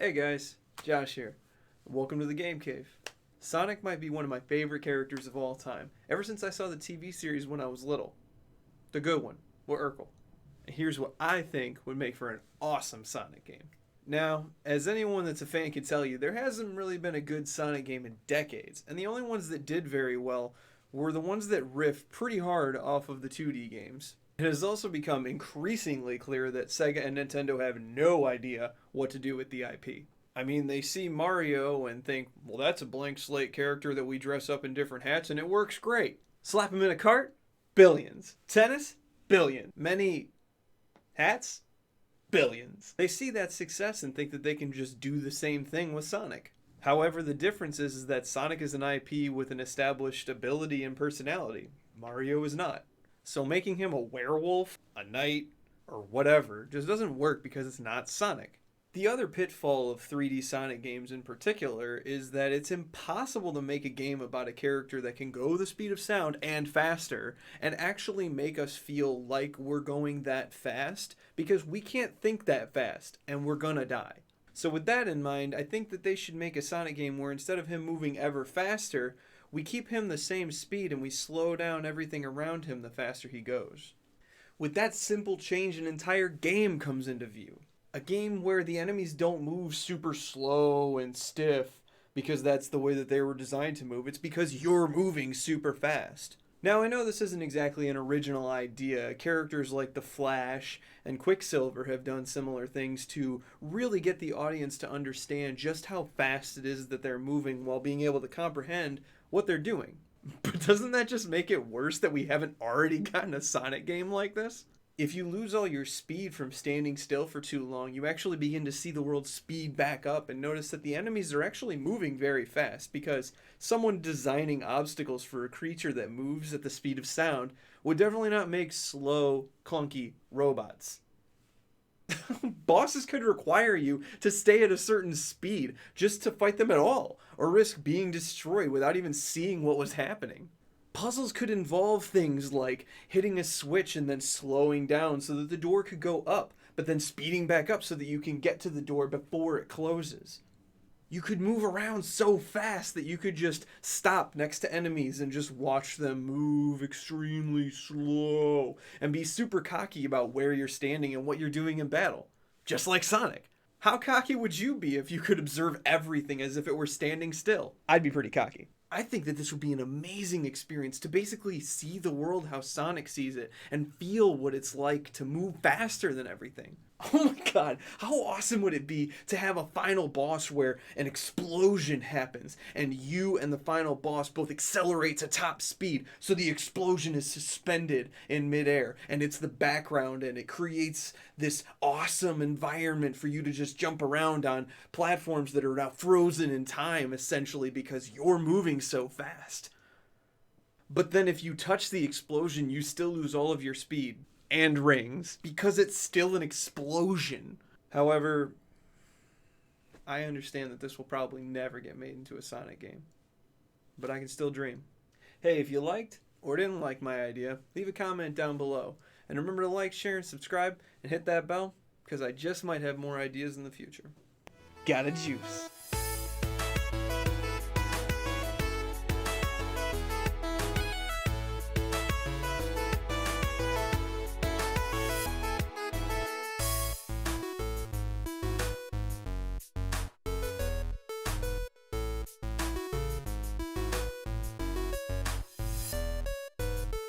Hey guys, Josh here. Welcome to the Game Cave. Sonic might be one of my favorite characters of all time, ever since I saw the TV series when I was little. The good one, with Urkel. And here's what I think would make for an awesome Sonic game. Now, as anyone that's a fan can tell you, there hasn't really been a good Sonic game in decades, and the only ones that did very well were the ones that riffed pretty hard off of the 2D games. It has also become increasingly clear that Sega and Nintendo have no idea what to do with the IP. I mean, they see Mario and think, well, that's a blank slate character that we dress up in different hats and it works great. Slap him in a cart? Billions. Tennis? Billion. Many hats? Billions. They see that success and think that they can just do the same thing with Sonic. However, the difference is that Sonic is an IP with an established ability and personality. Mario is not. So making him a werewolf, a knight, or whatever just doesn't work because it's not Sonic. The other pitfall of 3D Sonic games in particular is that it's impossible to make a game about a character that can go the speed of sound and faster and actually make us feel like we're going that fast because we can't think that fast and we're gonna die. So with that in mind, I think that they should make a Sonic game where instead of him moving ever faster, we keep him the same speed and we slow down everything around him the faster he goes. With that simple change, an entire game comes into view. A game where the enemies don't move super slow and stiff because that's the way that they were designed to move. It's because you're moving super fast. Now, I know this isn't exactly an original idea. Characters like The Flash and Quicksilver have done similar things to really get the audience to understand just how fast it is that they're moving while being able to comprehend what they're doing. But doesn't that just make it worse that we haven't already gotten a Sonic game like this? If you lose all your speed from standing still for too long, you actually begin to see the world speed back up and notice that the enemies are actually moving very fast because someone designing obstacles for a creature that moves at the speed of sound would definitely not make slow, clunky robots. Bosses could require you to stay at a certain speed just to fight them at all, or risk being destroyed without even seeing what was happening. Puzzles could involve things like hitting a switch and then slowing down so that the door could go up, but then speeding back up so that you can get to the door before it closes. You could move around so fast that you could just stop next to enemies and just watch them move extremely slow and be super cocky about where you're standing and what you're doing in battle. Just like Sonic. How cocky would you be if you could observe everything as if it were standing still? I'd be pretty cocky. I think that this would be an amazing experience to basically see the world how Sonic sees it and feel what it's like to move faster than everything. Oh my god, how awesome would it be to have a final boss where an explosion happens and you and the final boss both accelerate to top speed so the explosion is suspended in midair and it's the background and it creates this awesome environment for you to just jump around on platforms that are now frozen in time essentially because you're moving so fast. But then if you touch the explosion, you still lose all of your speed. And rings, because it's still an explosion. However, I understand that this will probably never get made into a Sonic game. But I can still dream. Hey, if you liked or didn't like my idea, leave a comment down below. And remember to like, share, and subscribe, and hit that bell, because I just might have more ideas in the future. Gotta juice.